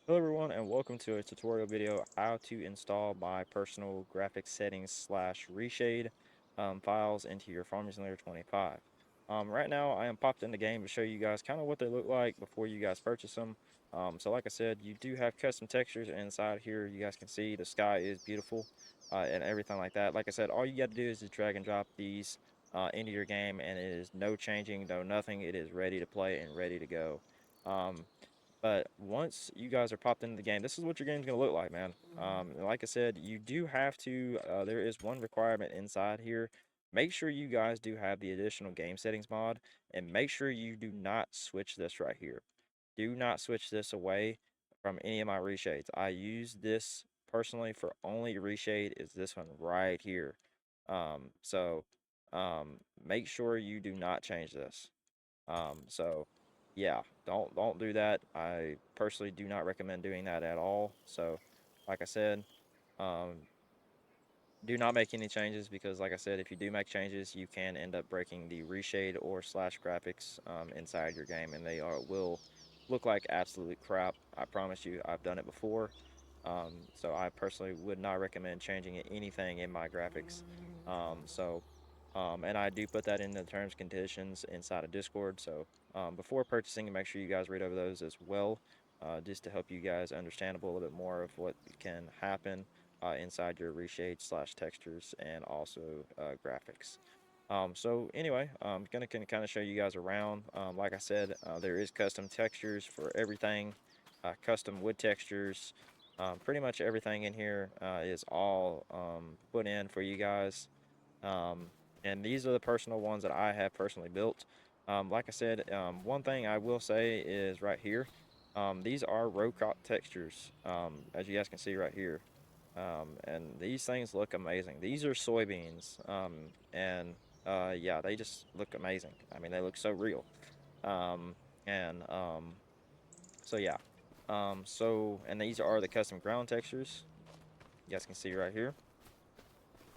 Hello everyone and welcome to a tutorial video how to install my personal graphics settings slash reshade files into your Farming Simulator 25. Right now I am popped in the game to show you guys kind of what they look like before you guys purchase them. So like I said, you do have custom textures inside here. You guys can see the sky is beautiful and everything like that. Like I said, all you got to do is just drag and drop these into your game, and it is no changing, no nothing. It is ready to play and ready to go. Um, but once you guys are popped into the game, this is what your game's going to look like, man. Like I said, you do have to, there is one requirement inside here. Make sure you guys do have the additional game settings mod, and make sure you do not switch this right here. Do not switch this away from any of my reshades. I use this personally for only reshade is this one right here. So make sure you do not change this. So yeah, don't do that. I personally do not recommend doing that at all. So like I said, um, do not make any changes because like I said, if you do make changes, you can end up breaking the reshade or slash graphics inside your game, and they will look like absolute crap. I promise you, I've done it before. So I personally would not recommend changing anything in my graphics. And I do put that in the terms and conditions inside of Discord. So before purchasing, make sure you guys read over those as well, just to help you guys understand a little bit more of what can happen inside your reshade slash textures and also graphics. So anyway, I'm gonna kind of show you guys around. Like I said, there is custom textures for everything, custom wood textures. Pretty much everything in here is all put in for you guys. Um, and these are the personal ones that I have personally built. Like I said, one thing I will say is right here. These are row crop textures, as you guys can see right here. And these things look amazing. These are soybeans, and yeah, they just look amazing. I mean, they look so real. Um, and so yeah, and these are the custom ground textures. You guys can see right here.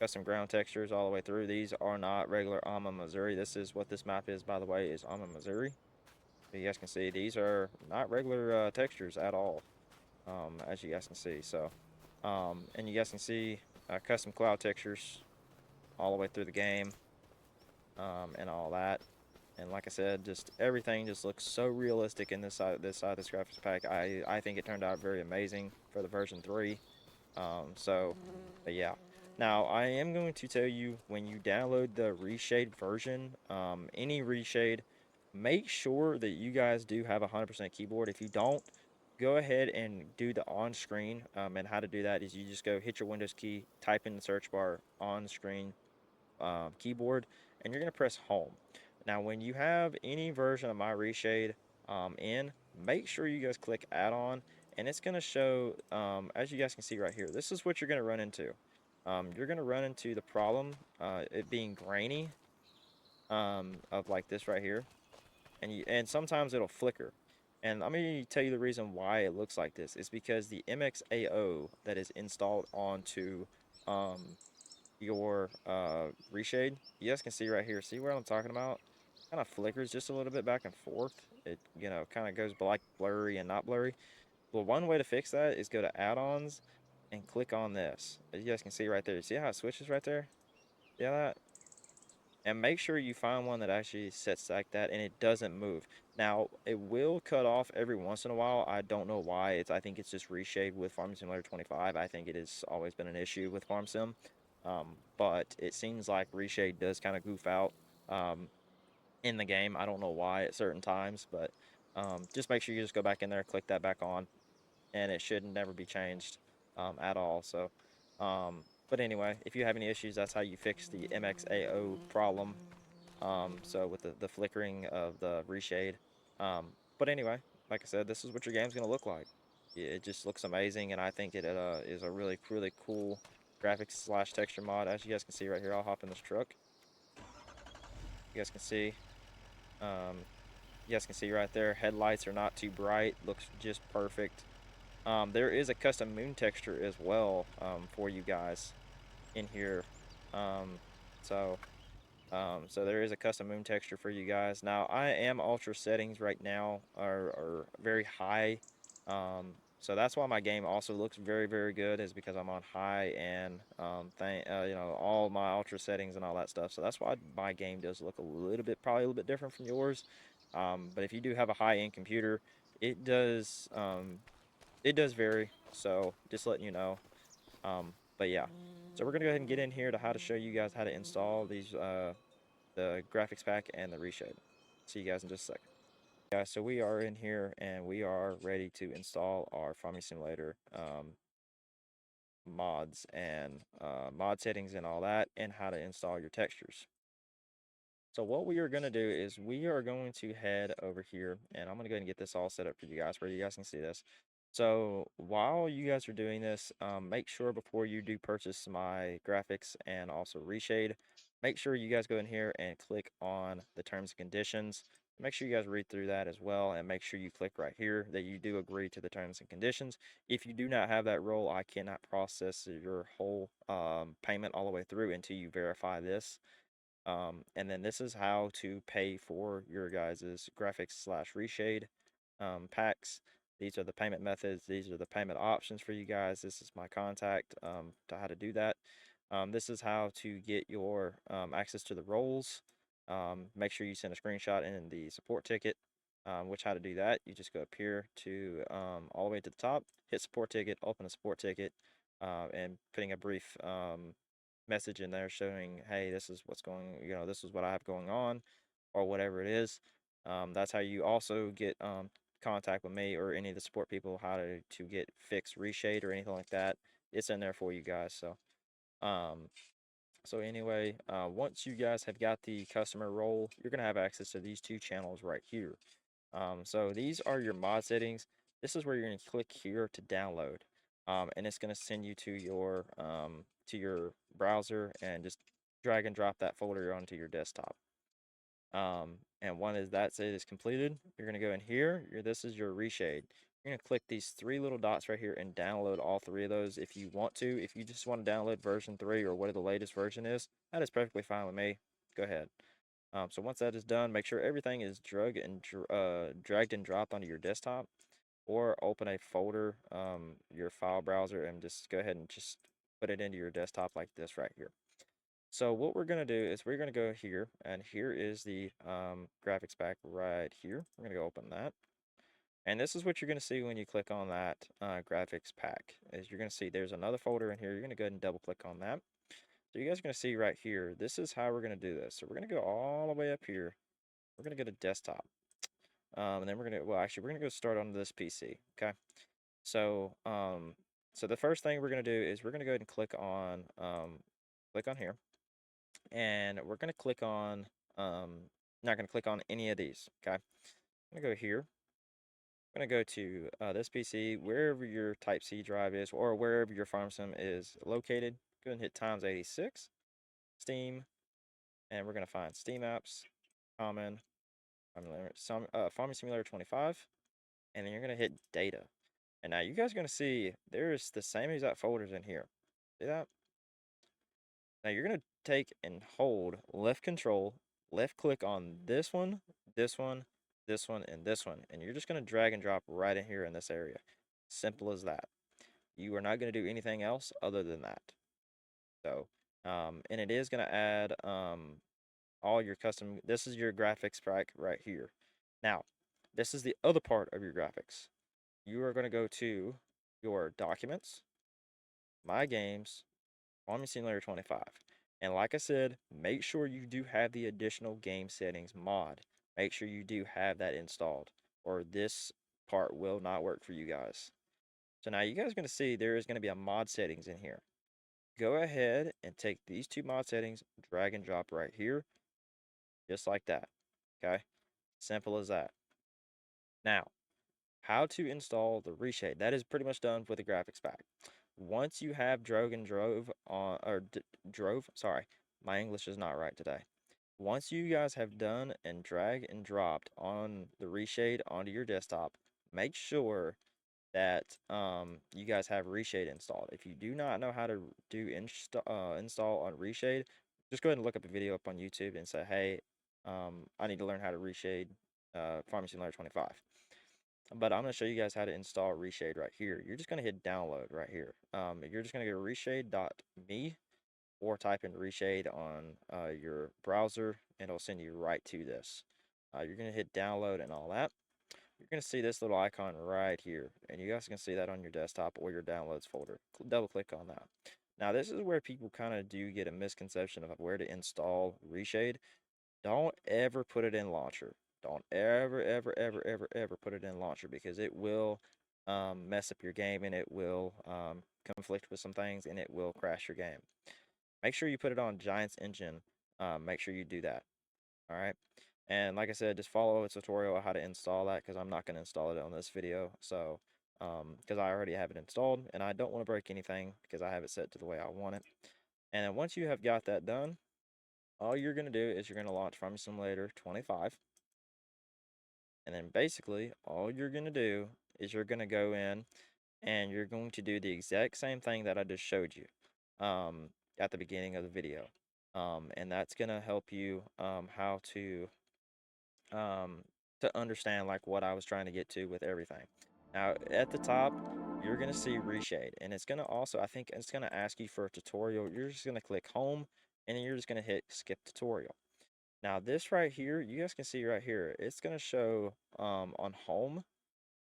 Custom ground textures all the way through. These are not regular Alma, Missouri. This is what this map is, by the way, is Alma, Missouri. So you guys can see these are not regular textures at all, as you guys can see. So, and you guys can see custom cloud textures all the way through the game, and all that. And like I said, just everything just looks so realistic in this side of this graphics pack. I think it turned out very amazing for the version 3. But yeah. Now, I am going to tell you when you download the Reshade version, any Reshade, make sure that you guys do have a 100% keyboard. If you don't, go ahead and do the on screen. And how to do that is you just go hit your Windows key, type in the search bar on screen keyboard, and you're going to press home. Now, when you have any version of my Reshade make sure you guys click add-on, and it's going to show, as you guys can see right here, this is what you're going to run into. You're going to run into the problem, it being grainy, of like this right here, and sometimes it'll flicker. And I'm going to tell you the reason why it looks like this. It's because the MXAO that is installed onto um, your reshade, you guys can see right here. See what I'm talking about? Kind of flickers just a little bit back and forth. It, kind of goes like blurry and not blurry. Well, one way to fix that is go to add-ons and click on this. As you guys can see right there. See how it switches right there? See that? And make sure you find one that actually sets like that and it doesn't move. Now, it will cut off every once in a while. I don't know why. I think it's just reshade with Farm Simulator 25. I think it has always been an issue with Farm Sim. But it seems like reshade does kind of goof out in the game. I don't know why at certain times, but just make sure you just go back in there, click that back on, and it should never be changed at all. So, but anyway, if you have any issues, that's how you fix the MXAO problem. So with the flickering of the reshade. But anyway, like I said, this is what your game's gonna look like. It just looks amazing, and I think it is a really cool graphics slash texture mod. As you guys can see right here, I'll hop in this truck. You guys can see. Um, you guys can see right there. Headlights are not too bright. Looks just perfect. There is a custom moon texture as well for you guys in here. Um, so so there is a custom moon texture for you guys. Now I am ultra settings right now are very high. So that's why my game also looks very, very good, is because I'm on high and all my ultra settings and all that stuff. So that's why my game does look a little bit, probably a little bit different from yours. But if you do have a high end computer, it does it does vary. So just letting you know. But yeah, so we're gonna go ahead and get in here to how to show you guys how to install these the graphics pack and the reshade. See you guys in just a second. Guys, so we are in here and we are ready to install our Farming Simulator mods and mod settings and all that, and how to install your textures. So what we are going to do is we are going to head over here, and I'm going to go ahead and get this all set up for you guys where you guys can see this. So while you guys are doing this, make sure before you do purchase my graphics and also Reshade, make sure you guys go in here and click on the terms and conditions. Make sure you guys read through that as well, and make sure you click right here that you do agree to the terms and conditions. If you do not have that role, I cannot process your whole payment all the way through until you verify this. And then this is how to pay for your guys' graphics slash reshade packs. These are the payment methods. These are the payment options for you guys. This is my contact to how to do that. This is how to get your access to the roles. Make sure you send a screenshot in the support ticket, which how to do that. You just go up here to all the way to the top, hit support ticket, open a support ticket, and putting a brief message in there showing, hey, this is what's going, this is what I have going on, or whatever it is. That's how you also get contact with me or any of the support people, how to get fixed reshade or anything like that. It's in there for you guys. Um, so anyway, once you guys have got the customer role, you're gonna have access to these two channels right here. So these are your mod settings. This is where you're gonna click here to download, and it's gonna send you to your browser and just drag and drop that folder onto your desktop. And one is that's it is completed. You're gonna go in here. This is your reshade. You're gonna click these three little dots right here and download all three of those if you want to. If you just want to download version 3 or what the latest version is, that is perfectly fine with me. Go ahead. So once that is done, make sure everything is dragged and dropped onto your desktop, or open a folder, your file browser, and just go ahead and just put it into your desktop like this right here. So what we're gonna do is we're gonna go here, and here is the graphics pack right here. We're gonna go open that, and this is what you're gonna see when you click on that graphics pack. Is you're gonna see there's another folder in here. You're gonna go ahead and double click on that. So you guys are gonna see right here. This is how we're gonna do this. So we're gonna go all the way up here. We're gonna go to desktop, and then we're gonna go start on this PC. Okay. So so the first thing we're gonna do is we're gonna go ahead and click on here, and we're going to click on, not going to click on any of these, okay? I'm going to go here. I'm going to go to this PC, wherever your Type C drive is, or wherever your farm sim is located. Go ahead and hit times 86, Steam, and we're going to find Steam apps, common, Farming Simulator 25, and then you're going to hit data. And now you guys are going to see there's the same exact folders in here. See that? Now you're going to take and hold left control, left click on this one, this one, this one, and this one. And you're just going to drag and drop right in here in this area. Simple as that. You are not going to do anything else other than that. So, and it is going to add all your custom, this is your graphics pack right here. Now, this is the other part of your graphics. You are going to go to your documents, my games, Farming Simulator 25. And like I said, make sure you do have the additional game settings mod. Make sure you do have that installed, or this part will not work for you guys. So now you guys are going to see there is going to be a mod settings in here. Go ahead and take these two mod settings, drag and drop right here, just like that. Okay? Simple as that. Now, how to install the reshade. That is pretty much done with the graphics pack. Once you have drove, sorry, my English is not right today. Once you guys have done and drag and dropped on the reshade onto your desktop, make sure that you guys have reshade installed. If you do not know how to do install on reshade, just go ahead and look up a video up on YouTube and say, hey, I need to learn how to reshade Farming Simulator 25. but I'm going to show you guys how to install Reshade right here. You're just going to hit download right here. You're just going to go to reshade.me or type in Reshade on your browser, and it'll send you right to this. You're going to hit download and all that. You're going to see this little icon right here, and you guys can see that on your desktop or your downloads folder. Double click on that. Now, this is where people kind of do get a misconception of where to install Reshade. Don't ever put it in launcher. Don't ever, ever, ever, ever, ever put it in launcher, because it will mess up your game, and it will conflict with some things, and it will crash your game. Make sure you put it on Giants Engine. Make sure you do that. All right. And like I said, just follow a tutorial on how to install that, because I'm not going to install it on this video. So, because I already have it installed and I don't want to break anything because I have it set to the way I want it. And then once you have got that done, all you're going to do is you're going to launch Farming Simulator 25. And then basically all you're going to do is you're going to go in and you're going to do the exact same thing that I just showed you at the beginning of the video. And that's going to help you how um, to understand like what I was trying to get to with everything. Now at the top, you're gonna see Reshade, and it's gonna also, I think it's gonna ask you for a tutorial. You're just gonna click home, and then you're just gonna hit skip tutorial. Now this right here, you guys can see right here, it's gonna show on home.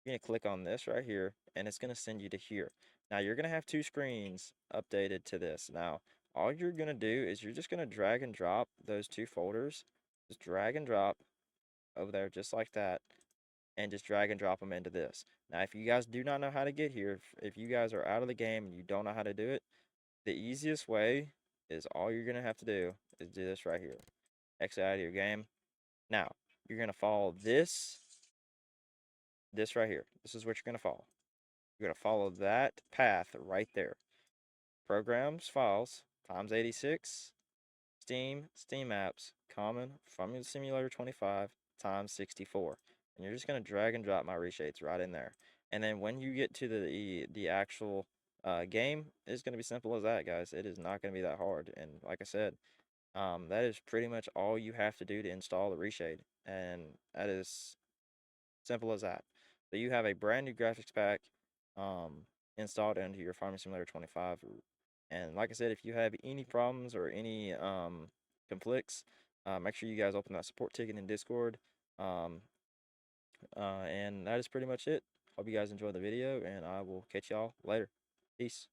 You're gonna click on this right here, and it's gonna send you to here. Now you're gonna have two screens updated to this. Now all you're gonna do is you're just gonna drag and drop those two folders. Just drag and drop over there just like that, and just drag and drop them into this. Now if you guys do not know how to get here, if you guys are out of the game and you don't know how to do it, the easiest way is all you're going to have to do is do this right here. Exit out of your game. Now you're going to follow this right here. This is what you're going to follow. You're going to follow that path right there. Programs, files, times 86, Steam apps, common, Farming Simulator 25, times 64. And you're just going to drag and drop my reshades right in there. And then when you get to the actual game, it's going to be simple as that, guys. It is not going to be that hard. And like I said, that is pretty much all you have to do to install the reshade. And that is simple as that. So you have a brand new graphics pack installed into your Farming Simulator 25. And like I said, if you have any problems or any conflicts, make sure you guys open that support ticket in Discord. Um, and that is pretty much it. Hope you guys enjoyed the video, and I will catch y'all later. Peace.